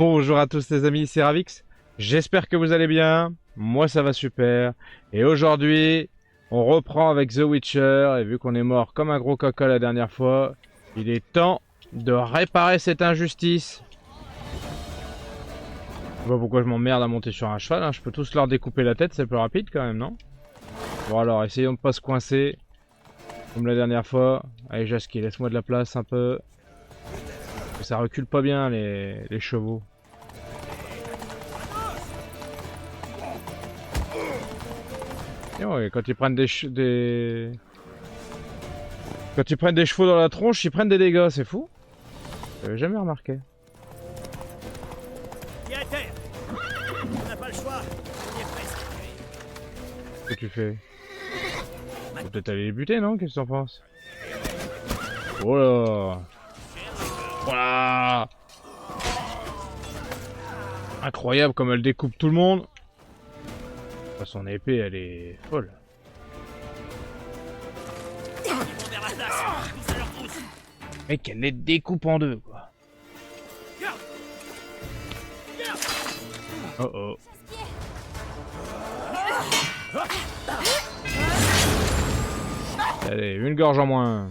Bonjour à tous les amis, c'est Ravix. J'espère que vous allez bien. Moi ça va super. Et aujourd'hui, on reprend avec The Witcher. Et vu qu'on est mort comme un gros coca la dernière fois, il est temps de réparer cette injustice. Je sais pas pourquoi je m'emmerde à monter sur un cheval, hein. Je peux tous leur découper la tête, c'est plus rapide quand même, non? Bon alors, essayons de pas se coincer. Comme la dernière fois. Allez Jaski, laisse-moi de la place un peu. Ça recule pas bien les chevaux. Et ouais, quand ils prennent quand ils prennent des chevaux dans la tronche, ils prennent des dégâts, c'est fou. J'avais jamais remarqué. Viens à terre. On n'a pas le choix. On y est presque. Qu'est-ce que tu fais? Faut peut-être aller les buter, non? Qu'est-ce que t'en penses? Oh là! Voilà! Incroyable comme elle découpe tout le monde. Son épée, elle est folle. Ils vont vers la place. Tous à leur trousse. Mec, elle les découpe en deux, quoi. Oh oh. Allez, une gorge en moins.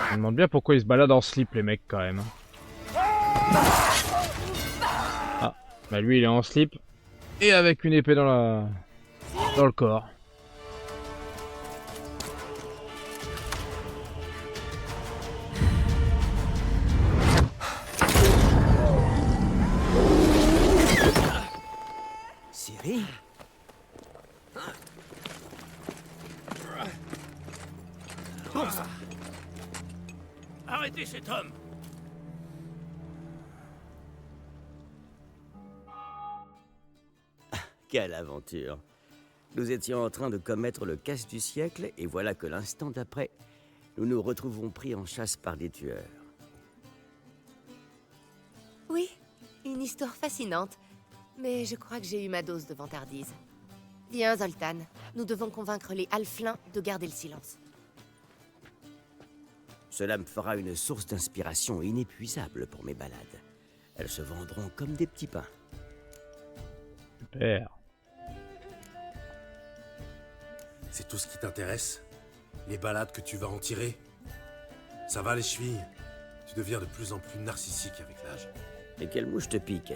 Je me demande bien pourquoi ils se baladent en slip, les mecs, quand même. Ah, bah lui, il est en slip. Et avec une épée dans le corps. Ciri? Arrêtez cet homme! Quelle aventure! Nous étions en train de commettre le casse du siècle, et voilà que l'instant d'après, nous nous retrouvons pris en chasse par des tueurs. Oui, une histoire fascinante. Mais je crois que j'ai eu ma dose de vantardise. Viens, Zoltan. Nous devons convaincre les Halflins de garder le silence. Cela me fera une source d'inspiration inépuisable pour mes balades. Elles se vendront comme des petits pains. Super. C'est tout ce qui t'intéresse? Les balades que tu vas en tirer? Ça va les chevilles? Tu deviens de plus en plus narcissique avec l'âge. Mais quelle mouche te pique?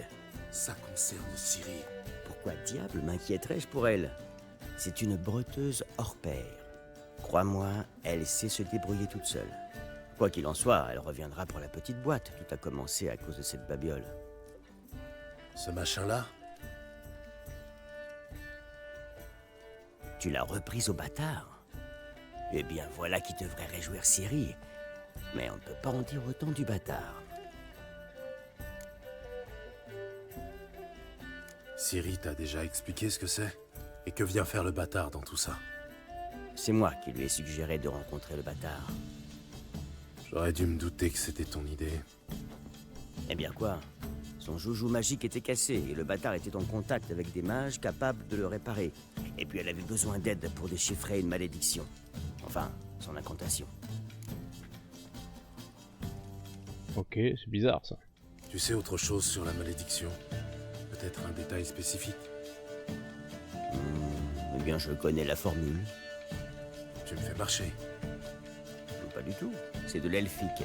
Ça concerne Ciri. Pourquoi diable m'inquiéterais-je pour elle? C'est une breteuse hors pair. Crois-moi, elle sait se débrouiller toute seule. Quoi qu'il en soit, elle reviendra pour la petite boîte. Tout a commencé à cause de cette babiole. Ce machin-là? Tu l'as reprise au bâtard? Eh bien, voilà qui devrait réjouir Ciri. Mais on ne peut pas en dire autant du bâtard. Ciri t'a déjà expliqué ce que c'est? Et que vient faire le bâtard dans tout ça? C'est moi qui lui ai suggéré de rencontrer le bâtard. J'aurais dû me douter que c'était ton idée. Eh bien quoi? Son joujou magique était cassé et le bâtard était en contact avec des mages capables de le réparer. Et puis elle avait besoin d'aide pour déchiffrer une malédiction. Enfin, son incantation. Ok, c'est bizarre ça. Tu sais autre chose sur la malédiction? Peut-être un détail spécifique? Eh bien, je connais la formule. Tu me fais marcher. Pas du tout. C'est de l'elfique.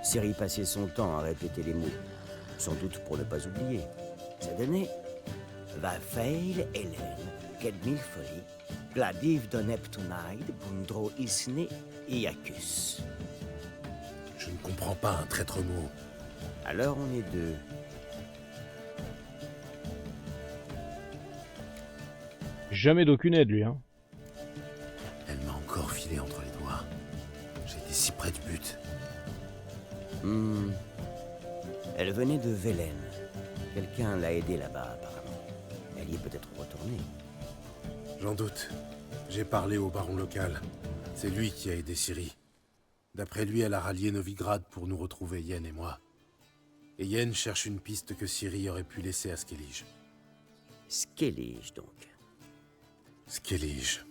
Ciri passait son temps à répéter les mots. Sans doute pour ne pas oublier. Ça donnait Va veil Hélène, Kedmil folie, Gladiv de Neptunide, Bundro Isne, Iacus. Je ne comprends pas un traître mot. Alors on est deux. Jamais d'aucune aide, lui, hein. Elle m'a encore filé entre les doigts. J'étais si près du but. Elle venait de Velen. Quelqu'un l'a aidée là-bas, apparemment. Elle y est peut-être retournée. J'en doute. J'ai parlé au baron local. C'est lui qui a aidé Ciri. D'après lui, elle a rallié Novigrad pour nous retrouver, Yen et moi. Et Yen cherche une piste que Ciri aurait pu laisser à Skellige. Skellige, donc. Skellige.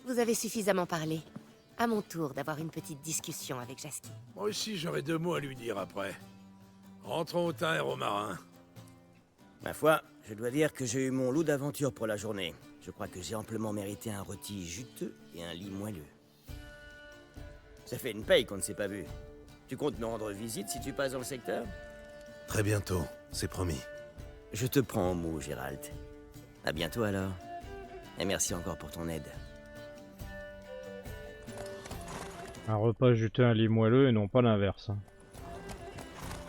Vous avez suffisamment parlé. À mon tour d'avoir une petite discussion avec Jaski. Moi aussi, j'aurais 2 mots à lui dire après. Rentrons au thym et au marin. Ma foi, je dois dire que j'ai eu mon lot d'aventures pour la journée. Je crois que j'ai amplement mérité un rôti juteux et un lit moelleux. Ça fait une paye qu'on ne s'est pas vu. Tu comptes nous rendre visite si tu passes dans le secteur? Très bientôt, c'est promis. Je te prends au mot, Gérald. À bientôt alors. Et merci encore pour ton aide. Un repas juteux, un lit moelleux et non pas l'inverse. Hein.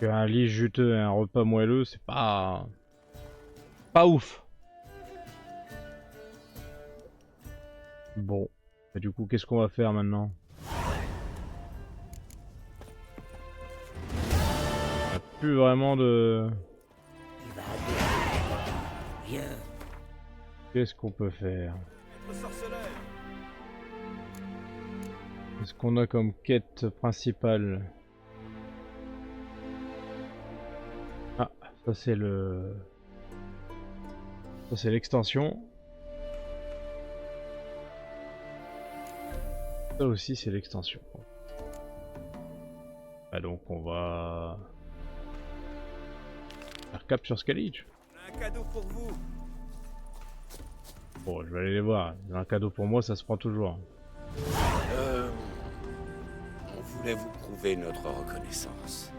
Un lit juteux et un repas moelleux, c'est pas... pas ouf. Bon. Et du coup, qu'est-ce qu'on va faire maintenant? On n'a plus vraiment de... Viens. Qu'est-ce qu'on peut faire? Qu'est-ce qu'on a comme quête principale? Ah, ça c'est le... ça c'est l'extension. Ça aussi c'est l'extension. Ah donc on va... faire cap sur Skellige. Un cadeau pour vous. Bon, je vais aller les voir. Un cadeau pour moi, ça se prend toujours. On voulait vous prouver notre reconnaissance.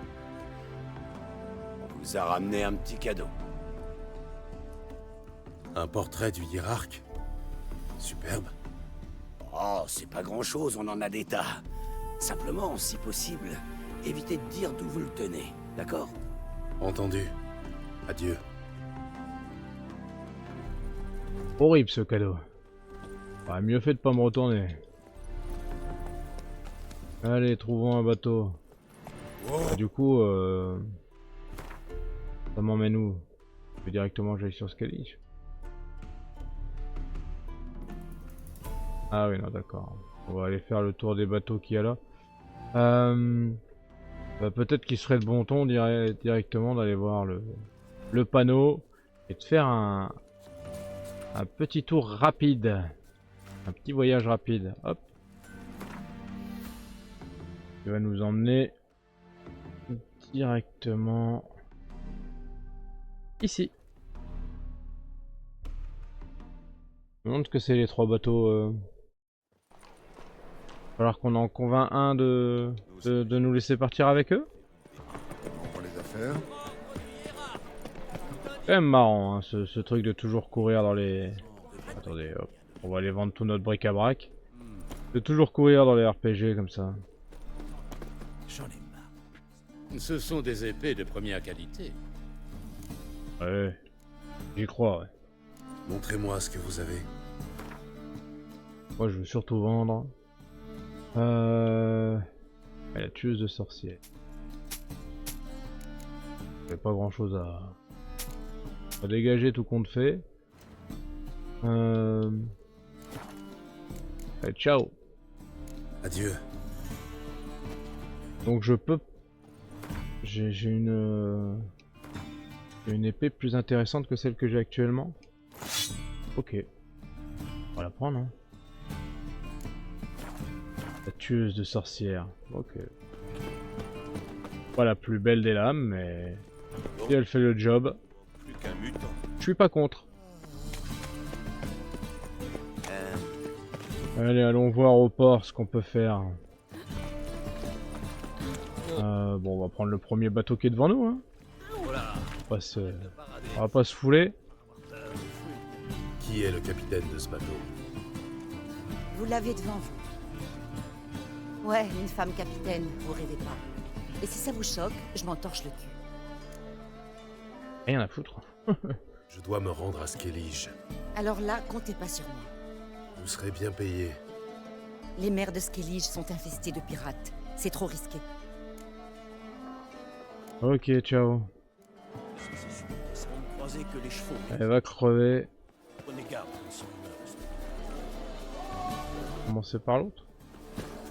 On vous a ramené un petit cadeau. Un portrait du hiérarque. Superbe. Oh, c'est pas grand-chose, on en a des tas. Simplement, si possible, évitez de dire d'où vous le tenez, d'accord? Entendu. Adieu. Horrible ce cadeau. Ah, mieux fait de pas me retourner. Allez, trouvons un bateau. Ah, du coup, ça m'emmène où? Je vais directement j'aille sur Skellige. Ah oui, non, d'accord. On va aller faire le tour des bateaux qu'il y a là. Bah, peut-être qu'il serait de bon ton directement d'aller voir le panneau et de faire un petit tour rapide. Un petit voyage rapide. Hop. Il va nous emmener directement ici. Je me demande ce que c'est les 3 bateaux. Alors qu'on en convainc un de nous laisser partir avec eux. Pour les affaires. C'est quand même marrant hein, ce truc de toujours courir dans les... Attendez, hop. On va aller vendre tout notre bric-à-brac. De toujours courir dans les RPG comme ça. J'en ai marre. Ce sont des épées de première qualité. Ouais, j'y crois, ouais. Montrez-moi ce que vous avez. Moi je veux surtout vendre. La tueuse de sorcières. J'ai pas grand chose à dégager tout compte fait. Allez, ciao. Adieu. Donc je peux... J'ai une épée plus intéressante que celle que j'ai actuellement. Ok. On va la prendre, hein. La tueuse de sorcières. Ok. Pas la plus belle des lames, mais... si elle fait le job, Plus qu'un mutant. je suis pas contre. Allez, allons voir au port ce qu'on peut faire. Bon, on va prendre le premier bateau qui est devant nous, hein. On va pas se fouler. Qui est le capitaine de ce bateau? Vous l'avez devant vous. Ouais, une femme capitaine, vous rêvez pas. Et si ça vous choque, je m'en torche le cul. Rien à foutre. Je dois me rendre à Skellige. Alors là, comptez pas sur moi. Vous serez bien payé. Les mers de Skellige sont infestées de pirates. C'est trop risqué. Ok, ciao. C'est pour me croiser que les chevaux. Elle va crever. Prenez garde, son honneur. Commencer par l'autre.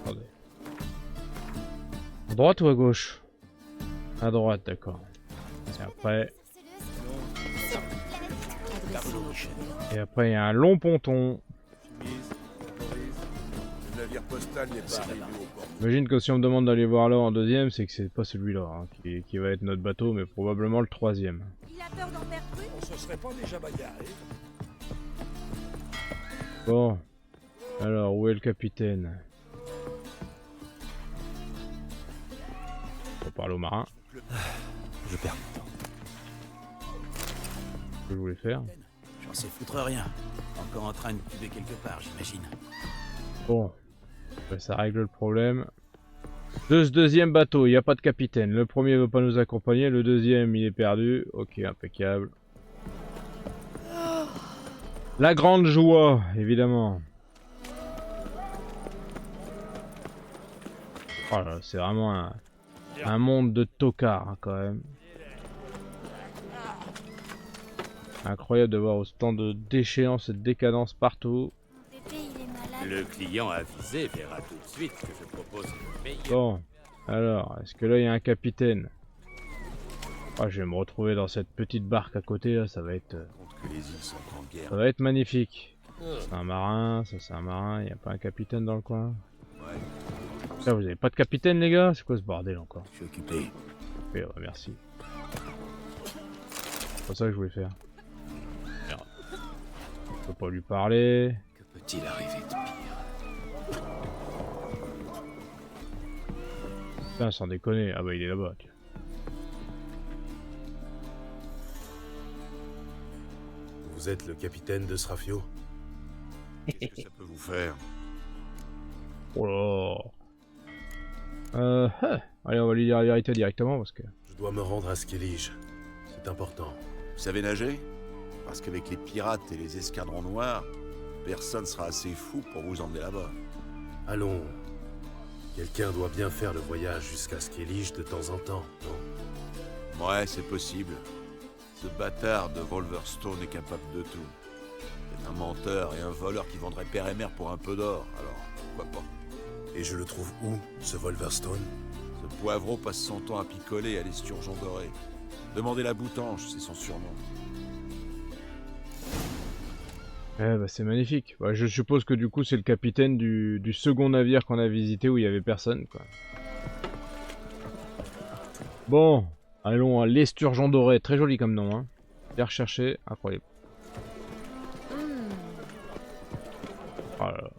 Attendez. À droite ou à gauche? À droite, d'accord. Et après... et après, il y a un long ponton. Chemise, Boris, navire postal n'est pas arrivé au port. Imagine que si on me demande d'aller voir là en deuxième, c'est que c'est pas celui-là hein, qui va être notre bateau, mais probablement le troisième. Il a peur d'en perdre une. On se serait pas déjà bagarré. Bon. Alors, où est le capitaine? On parle au marin. Je perds mon temps. Ce que je voulais faire. J'en sais foutre rien. Encore en train de tuer quelque part, j'imagine. Bon. Ouais, ça règle le problème. De ce deuxième bateau, il n'y a pas de capitaine. Le premier veut pas nous accompagner, le deuxième il est perdu. Ok, impeccable. La grande joie, évidemment. Oh là, c'est vraiment un monde de tocards hein, quand même. Incroyable de voir autant de déchéance et de décadence partout. Pépé, il est malade. Le client avisé verra tout de suite que je propose le meilleur. Bon, alors, est-ce que là il y a un capitaine? Ah, je vais me retrouver dans cette petite barque à côté là, ça va être Que les îles sont en guerre. ça va être magnifique. C'est un marin, ça c'est un marin, il n'y a pas un capitaine dans le coin. Là, vous avez pas de capitaine les gars? C'est quoi ce bordel encore? Je suis occupé. Ok, ouais, merci. C'est pas ça que je voulais faire. Merde. Je peux pas lui parler. Que peut-il arriver de pire? Putain, sans déconner. Ah bah il est là-bas. Tiens. Vous êtes le capitaine de Srafio? Qu'est-ce que ça peut vous faire? Oh là. Allez, on va lui dire la vérité directement parce que... Je dois me rendre à Skellige. C'est important. Vous savez nager? Parce qu'avec les pirates et les escadrons noirs, personne sera assez fou pour vous emmener là-bas. Allons. Quelqu'un doit bien faire le voyage jusqu'à Skellige de temps en temps, non? Ouais, c'est possible. Ce bâtard de Wolverstone est capable de tout. C'est un menteur et un voleur qui vendrait père et mère pour un peu d'or, alors pourquoi pas? Et je le trouve où, ce Wolverstone? Ce poivreau passe son temps à picoler à l'esturgeon doré. Demandez la boutange, c'est son surnom. Eh bah c'est magnifique. Bah, je suppose que du coup c'est le capitaine du second navire qu'on a visité où il y avait personne quoi. Bon, allons à l'esturgeon doré. Très joli comme nom hein. Bien recherché, incroyable. Oh là là.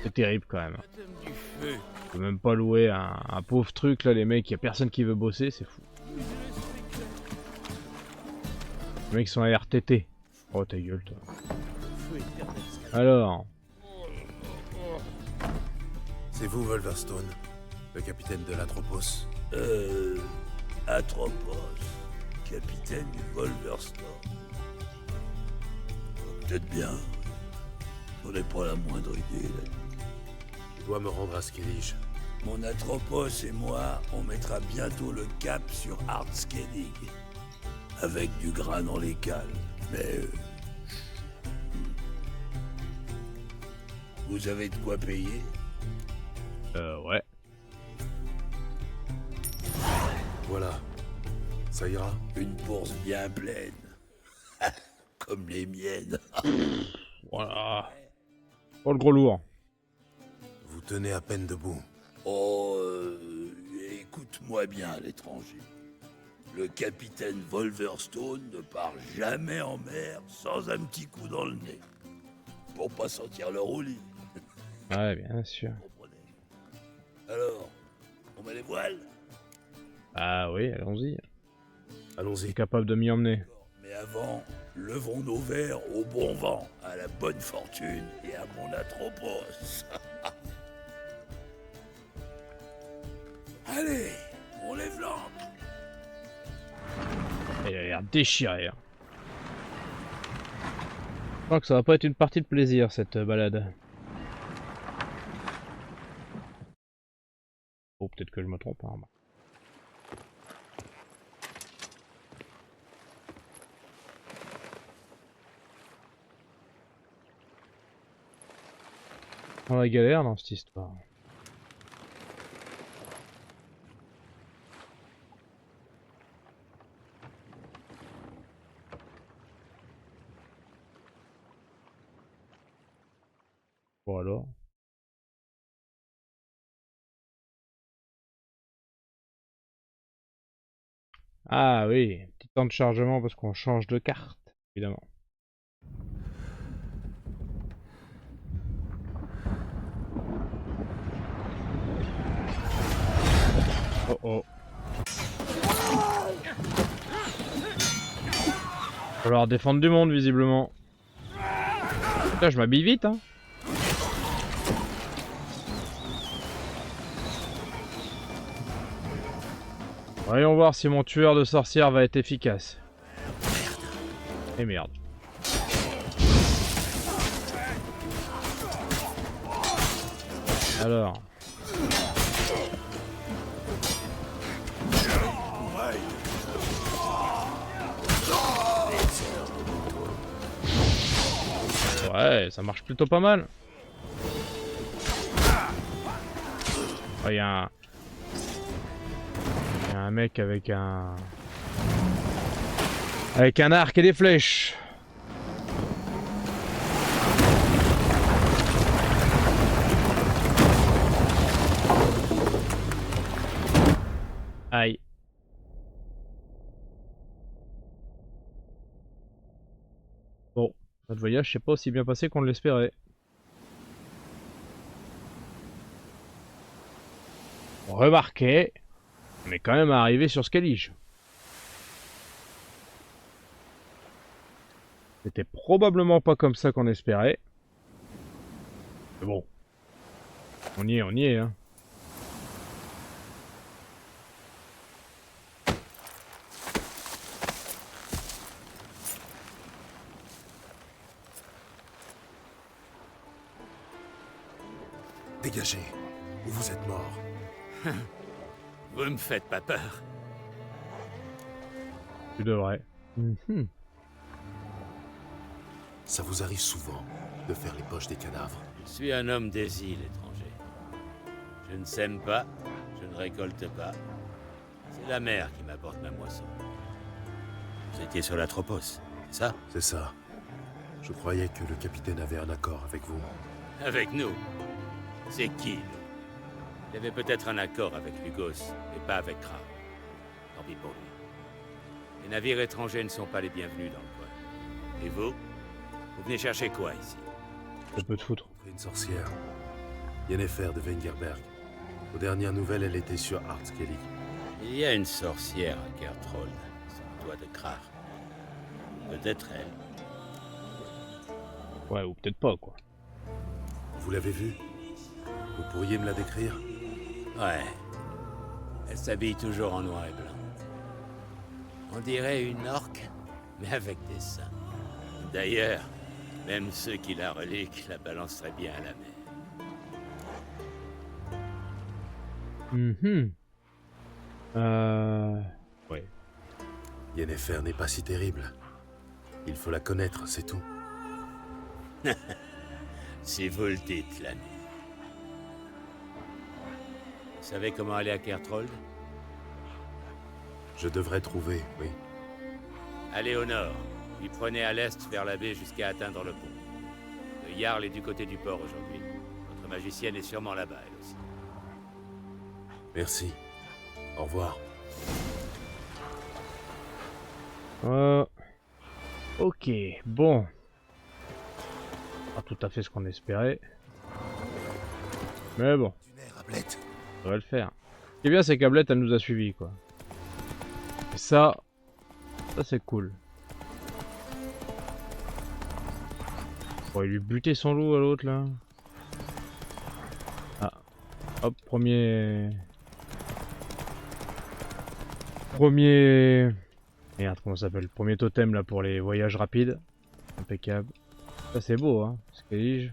C'est terrible quand même. Du feu. On peut même pas louer un pauvre truc là les mecs, y a personne qui veut bosser, c'est fou. Les mecs sont à RTT. Oh ta gueule toi. Alors, C'est vous, Wolverstone, le capitaine de l'Atropos? Atropos, capitaine du Wolverstone. Peut-être bien. J'en ai pas la moindre idée là. Je dois me rendre à Skellige. Mon Atropos et moi, on mettra bientôt le cap sur Ardskenig. Avec du grain dans les cales. Mais... Vous avez de quoi payer? ouais. Voilà. Ça ira? Une bourse bien pleine. Comme les miennes. Voilà. Oh le gros lourd. Vous tenez à peine debout. Oh, écoute-moi bien, l'étranger. Le capitaine Wolverstone ne part jamais en mer sans un petit coup dans le nez. Pour pas sentir le roulis, Ouais bien sûr. vous comprenez? Alors, on met les voiles? Ah oui, allons-y. C'est Allons-y. capable de m'y emmener. Mais avant, levons nos verres au bon vent, à la bonne fortune et à mon Atropos. Allez, on lève l'ancre. Il a l'air déchiré. Hein. Je crois que ça va pas être une partie de plaisir cette balade. Oh peut-être que je me trompe. Hein. On la galère dans cette histoire. Bon alors. Ah oui, petit temps de chargement parce qu'on change de carte, évidemment. Oh oh. Va falloir défendre du monde visiblement. Là je m'habille vite hein. Voyons voir si mon tueur de sorcières va être efficace. Et merde. Alors. Ouais, ça marche plutôt pas mal. Oh, y a un mec avec un arc et des flèches. Aïe. Bon, notre voyage s'est pas aussi bien passé qu'on l'espérait. Remarquez, on est quand même arrivé sur Skellige. C'était probablement pas comme ça qu'on espérait. Mais bon. On y est, hein. Dégagez, ou vous êtes mort. Vous me faites pas peur. Tu devrais. Ça vous arrive souvent de faire les poches des cadavres. Je suis un homme des îles, étranger. Je ne sème pas, je ne récolte pas. C'est la mer qui m'apporte ma moisson. Vous étiez sur l'Atropos, c'est ça? C'est ça. Je croyais que le capitaine avait un accord avec vous. Avec nous? C'est qui, nous? Il avait peut-être un accord avec Lugos, mais pas avec Kra. Tant pis pour lui. Les navires étrangers ne sont pas les bienvenus dans le coin. Et vous? Vous venez chercher quoi ici? Ça peut te foutre. Une sorcière. Yennefer de Wengerberg. Aux dernières nouvelles, elle était sur Artskellig. Il y a une sorcière à Gerthold, sur le toit de Krar. Peut-être elle. Ouais, ou peut-être pas, quoi. Vous l'avez vue? Vous pourriez me la décrire? Ouais. Elle s'habille toujours en noir et blanc. On dirait une orque, mais avec des seins. D'ailleurs, même ceux qui la reliquent la balanceraient bien à la mer. Ouais. Yennefer n'est pas si terrible. Il faut la connaître, c'est tout. Si vous le dites, l'ami. Vous savez comment aller à Gerthold? Je devrais trouver, oui. Allez au nord, puis prenez à l'est vers la baie jusqu'à atteindre le pont. Le Jarl est du côté du port aujourd'hui. Votre magicienne est sûrement là-bas, elle aussi. Merci. Au revoir. Ok, bon. Pas tout à fait ce qu'on espérait. Mais bon. Ça va le faire. Ce qui est bien, c'est qu'Ablette, elle nous a suivis, quoi. Et ça c'est cool. On va lui buter son loup à l'autre, là. Ah. Hop, premier... Merde, comment ça s'appelle? Premier totem, là, pour les voyages rapides. Impeccable. Ça, c'est beau, hein. Skellige.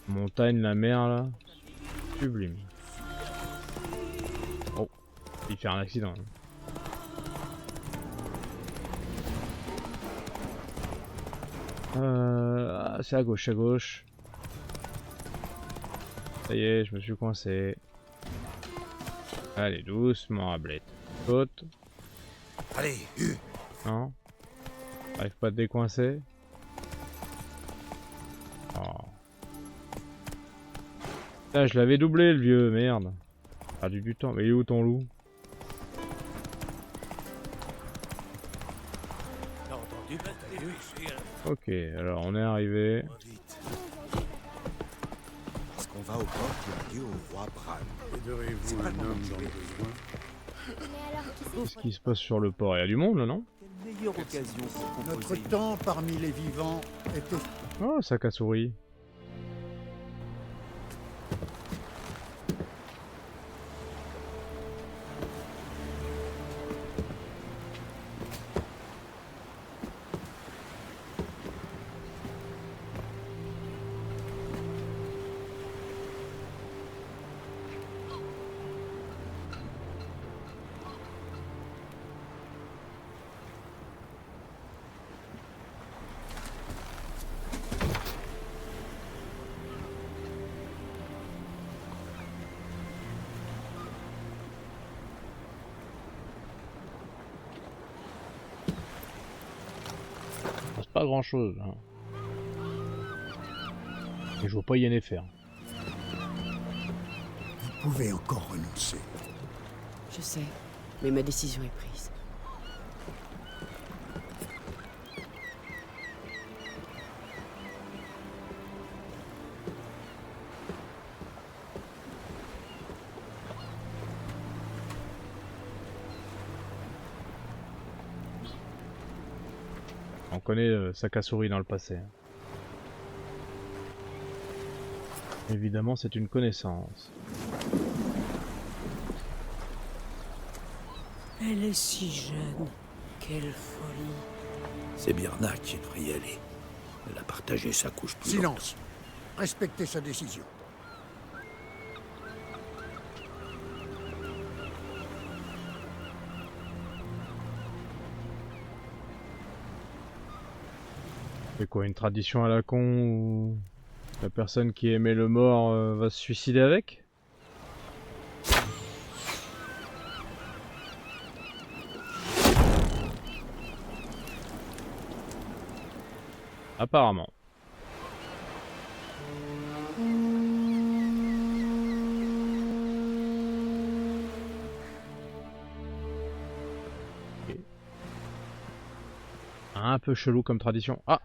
Montagne, la mer, là. Sublime. Oh. Il fait un accident, hein. C'est à gauche, à gauche. Ça y est, je me suis coincé. Allez, doucement, Ablette. Saute. Allez, Non. J'arrive pas à te décoincer. Oh. Putain, je l'avais doublé, le vieux, merde. Perdu du temps. Mais il est où ton loup? Ok, alors on est arrivé. Vite. Parce qu'on va au port pour dire au roi Bran. Aiderez-vous un homme dans le besoin? Mais alors, qui c'est Qu'est-ce qui se passe sur le port? Il y a du monde là, non? Quelle meilleure occasion pour Notre composer une temps parmi les vivants était... Oh, sac à souris. C'est pas grand chose. Hein. Et je vois pas Yennefer. Vous pouvez encore renoncer. Je sais, mais ma décision est prise. On connaît sac à souris dans le passé. Hein. Évidemment, c'est une connaissance. Elle est si jeune. Quelle folie. C'est Birna qui devrait y aller. Elle a partagé sa couche plus Silence. Respectez sa décision. C'est quoi, une tradition à la con où la personne qui aimait le mort va se suicider avec? Apparemment. Ok. Un peu chelou comme tradition. Ah!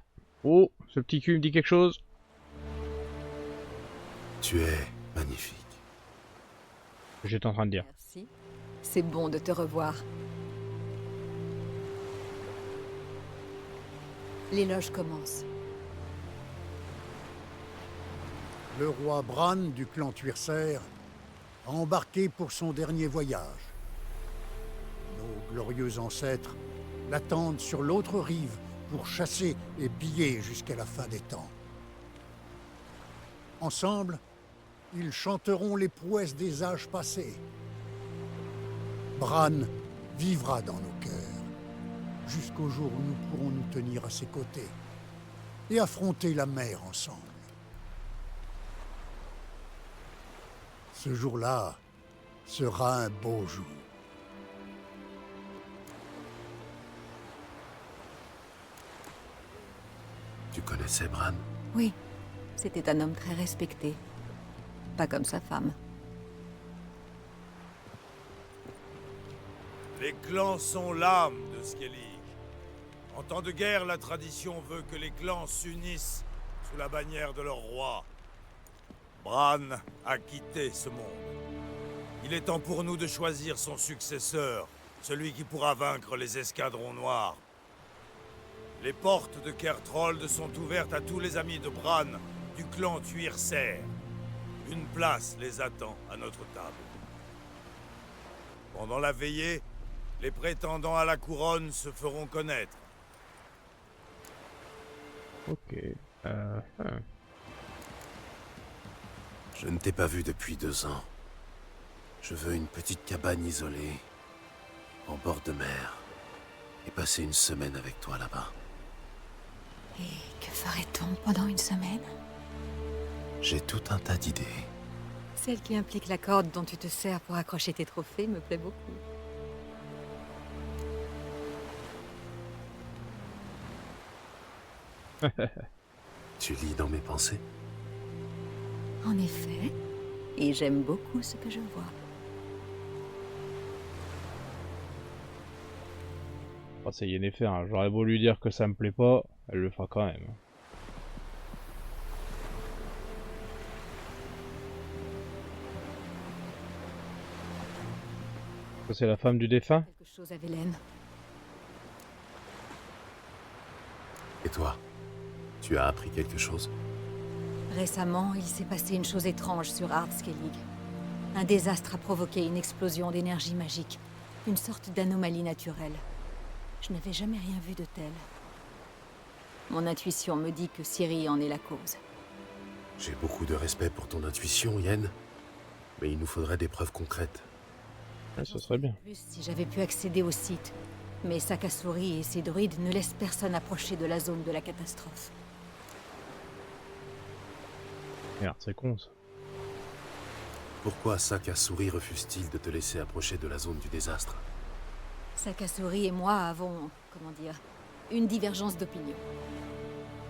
Oh! Ce petit cul me dit quelque chose? Tu es magnifique. J'étais en train de dire. Merci. C'est bon de te revoir. L'éloge commence. Le roi Bran du clan Tuirser a embarqué pour son dernier voyage. Nos glorieux ancêtres l'attendent sur l'autre rive pour chasser et piller jusqu'à la fin des temps. Ensemble, ils chanteront les prouesses des âges passés. Bran vivra dans nos cœurs, jusqu'au jour où nous pourrons nous tenir à ses côtés et affronter la mer ensemble. Ce jour-là sera un beau jour. Tu connaissais Bran? Oui, c'était un homme très respecté. Pas comme sa femme. Les clans sont l'âme de Skellige. En temps de guerre, la tradition veut que les clans s'unissent sous la bannière de leur roi. Bran a quitté ce monde. Il est temps pour nous de choisir son successeur, celui qui pourra vaincre les escadrons noirs. Les portes de Kertrold sont ouvertes à tous les amis de Bran du clan Tuirser. Une place les attend à notre table. Pendant la veillée, les prétendants à la couronne se feront connaître. Ok. Je ne t'ai pas vu depuis 2 ans. Je veux une petite cabane isolée, en bord de mer, et passer une semaine avec toi là-bas. Et que ferait-on pendant une semaine? J'ai tout un tas d'idées. Celle qui implique la corde dont tu te sers pour accrocher tes trophées me plaît beaucoup. Tu lis dans mes pensées? En effet, et j'aime beaucoup ce que je vois. Pas Bon, c'est Yennefer, hein. J'aurais beau lui dire que ça me plaît pas, elle le fera quand même. Ça, c'est la femme du défunt? Quelque chose à Velen. Et toi? Tu as appris quelque chose? Récemment, il s'est passé une chose étrange sur Ardskellig. Un désastre a provoqué une explosion d'énergie magique. Une sorte d'anomalie naturelle. Je n'avais jamais rien vu de tel. Mon intuition me dit que Ciri en est la cause. J'ai beaucoup de respect pour ton intuition, Yen. Mais il nous faudrait des preuves concrètes. Ouais, ce serait bien. Plus si j'avais pu accéder au site. Mais Sakasuri et ses druides ne laissent personne approcher de la zone de la catastrophe. Merde, c'est con ça. Pourquoi Sakasuri refuse-t-il de te laisser approcher de la zone du désastre? Sakasuri et moi avons, comment dire, une divergence d'opinion.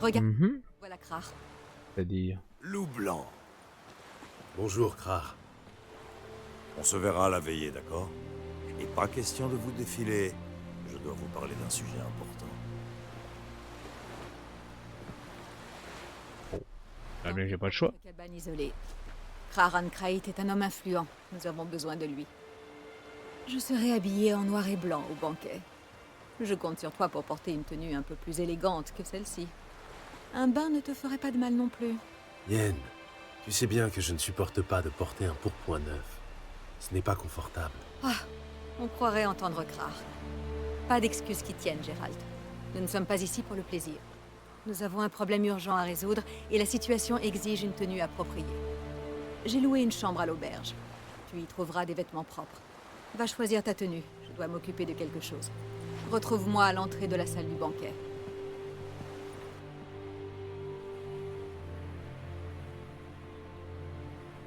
Regarde, voilà Krar. C'est-à-dire... Loup blanc. Bonjour, Krar. On se verra à la veillée, d'accord? Et pas question de vous défiler. Je dois vous parler d'un sujet important. Ah mais j'ai pas le choix. Une cabane isolée. Krar Krait est un homme influent. Nous avons besoin de lui. Je serai habillée en noir et blanc au banquet. Je compte sur toi pour porter une tenue un peu plus élégante que celle-ci. Un bain ne te ferait pas de mal non plus. Yen, tu sais bien que je ne supporte pas de porter un pourpoint neuf. Ce n'est pas confortable. Ah, on croirait entendre Krar. Pas d'excuses qui tiennent, Gérald. Nous ne sommes pas ici pour le plaisir. Nous avons un problème urgent à résoudre et la situation exige une tenue appropriée. J'ai loué une chambre à l'auberge. Tu y trouveras des vêtements propres. Va choisir ta tenue. Je dois m'occuper de quelque chose. Retrouve-moi à l'entrée de la salle du banquet.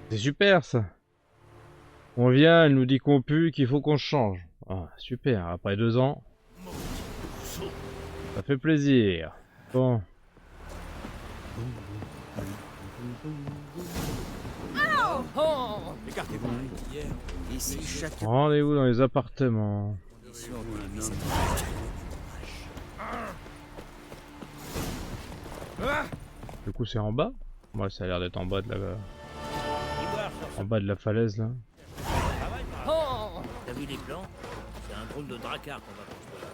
C'est super ça. On vient, elle nous dit qu'on pue, qu'il faut qu'on se change. Ah, super, après 2 ans. Ça fait plaisir. Bon. Ici, chacun... Rendez-vous dans les appartements. Du coup c'est en bas? Moi ça a l'air d'être en bas de la... En bas de la falaise là. T'as vu les plans? C'est un drôle de dracard qu'on va construire.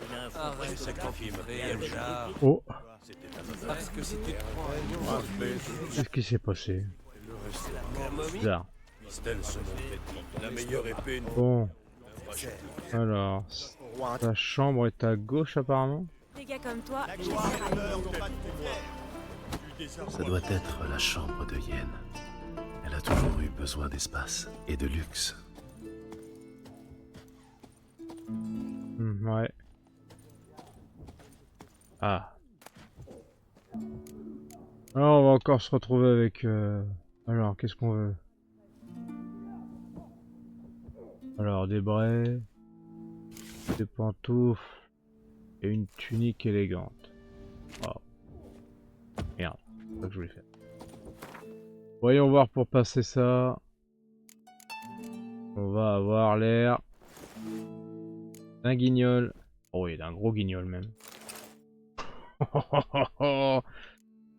Il a un fond presque là. Oh! Parce que c'était Qu'est-ce qui s'est passé? Bizarre. la meilleure épée. Bon. Alors... Ta chambre est à gauche apparemment? Des gars comme toi, Ça doit être la chambre de Yen. Elle a toujours eu besoin d'espace et de luxe. Ouais. Ah. Alors on va encore se retrouver avec... Alors qu'est-ce qu'on veut? Alors des brais, des pantoufles et une tunique élégante. Oh. Merde, c'est ça que je voulais faire. Voyons voir pour passer ça. On va avoir l'air d'un guignol. Oh oui, d'un gros guignol même.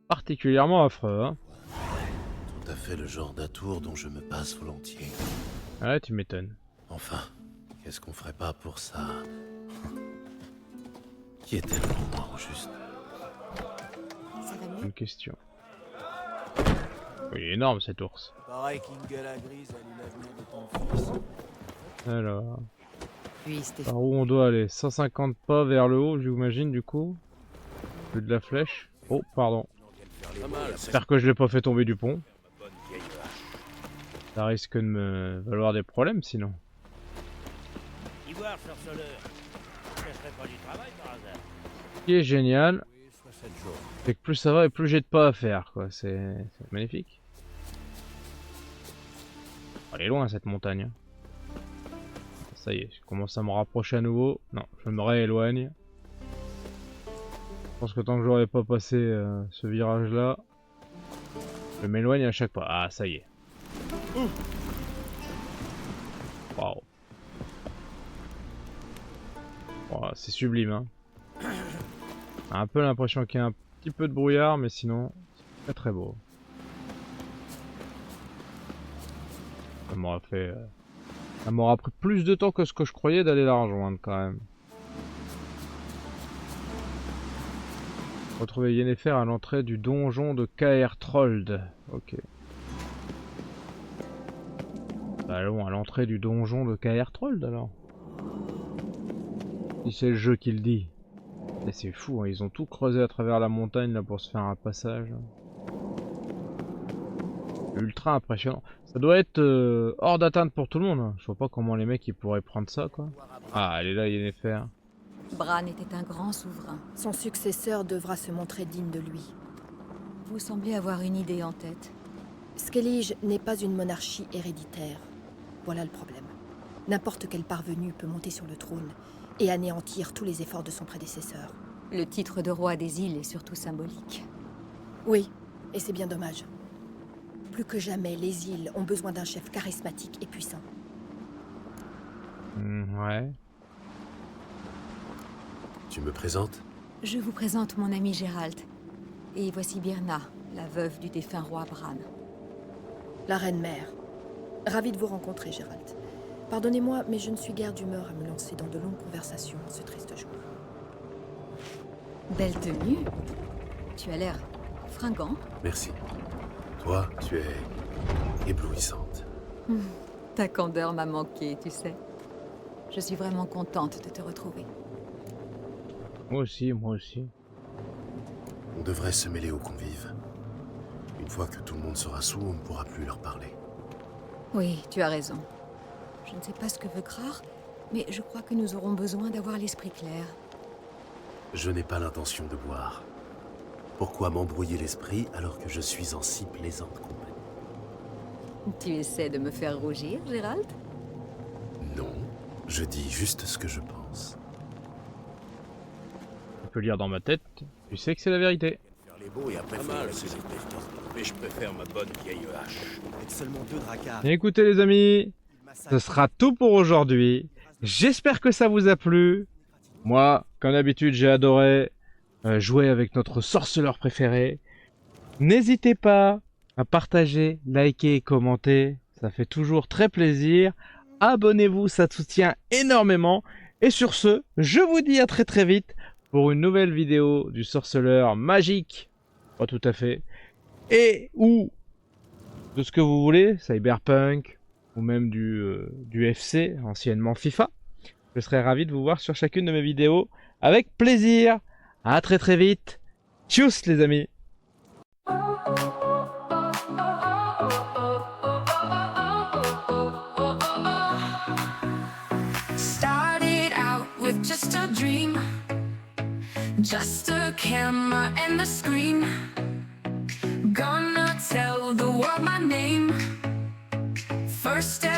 Particulièrement affreux, hein. Tout à fait le genre d'atour dont je me passe volontiers. Ouais, tu m'étonnes. Enfin, qu'est-ce qu'on ferait pas pour ça? Qui était le moment au juste? Ça va mieux? Bonne question. Oui, il est énorme cet ours. Pareil qu'une gueule à grise à l'avenir de ton fils. Alors, Oui, Stéphane. par où on doit aller? 150 pas vers le haut, j'imagine, du coup. Plus de la flèche. Oh, pardon. J'espère que je l'ai pas fait tomber du pont. Ça risque de me valoir des problèmes sinon. Ivoire, sorceleur. Ça serait pas du travail par hasard. Ce qui est génial, c'est que plus ça va et plus j'ai de pas à faire, quoi. C'est magnifique. Elle est loin cette montagne. Hein. Ça y est, je commence à me rapprocher à nouveau. Non, je me rééloigne. Je pense que tant que j'aurais pas passé ce virage là, je m'éloigne à chaque pas. Ah, ça y est. Waouh. Oh, c'est sublime, hein. On a un peu l'impression qu'il y a un petit peu de brouillard, mais sinon, c'est très très beau. Ça m'aura fait... ça m'aura pris plus de temps que ce que je croyais d'aller la rejoindre, quand même. Retrouver Yennefer à l'entrée du donjon de Kaer Trolld. Ok. Bah allons à l'entrée du donjon de Kaer Trolld, alors. Si c'est le jeu qui le dit. Mais c'est fou, hein, ils ont tout creusé à travers la montagne là pour se faire un passage. Ultra impressionnant. Ça doit être hors d'atteinte pour tout le monde. Hein. Je vois pas comment les mecs ils pourraient prendre ça quoi. Ah, elle est là, Yennefer. Bran était un grand souverain. Son successeur devra se montrer digne de lui. Vous semblez avoir une idée en tête. Skellige n'est pas une monarchie héréditaire. Voilà le problème. N'importe quel parvenu peut monter sur le trône et anéantir tous les efforts de son prédécesseur. Le titre de roi des îles est surtout symbolique. Oui, et c'est bien dommage. Plus que jamais, les îles ont besoin d'un chef charismatique et puissant. Ouais. Tu me présentes? Je vous présente mon ami Geralt. Et voici Birna, la veuve du défunt roi Bran. La reine-mère. Ravie de vous rencontrer, Geralt. Pardonnez-moi, mais je ne suis guère d'humeur à me lancer dans de longues conversations en ce triste jour. Belle tenue. Tu as l'air fringant. Merci. Toi, tu es éblouissante. Ta candeur m'a manqué, tu sais. Je suis vraiment contente de te retrouver. Moi aussi, moi aussi. On devrait se mêler aux convives. Une fois que tout le monde sera sous, on ne pourra plus leur parler. Oui, tu as raison. Je ne sais pas ce que veut Krar, mais je crois que nous aurons besoin d'avoir l'esprit clair. Je n'ai pas l'intention de boire. Pourquoi m'embrouiller l'esprit alors que je suis en si plaisante compagnie? Tu essaies de me faire rougir, Geralt? Non, je dis juste ce que je pense. Tu peux lire dans ma tête, tu sais que c'est la vérité. Faire les beaux et après Pas faut mal, passer c'est les pestons. Mais je préfère ma bonne vieille hache. Avec seulement 2 dracars. Écoutez les amis, ce sera tout pour aujourd'hui. J'espère que ça vous a plu. Moi, comme d'habitude, j'ai adoré jouer avec notre sorceleur préféré. N'hésitez pas à partager, liker et commenter. Ça fait toujours très plaisir. Abonnez-vous, ça soutient énormément. Et sur ce, je vous dis à très très vite pour une nouvelle vidéo du sorceleur magique. Pas tout à fait. Et ou de ce que vous voulez, Cyberpunk ou même du FC, anciennement FIFA. Je serai ravi de vous voir sur chacune de mes vidéos avec plaisir. À très très vite. Tchuss les amis. Started out with just a dream, just a camera and the screen. Gonna tell the world my name. First step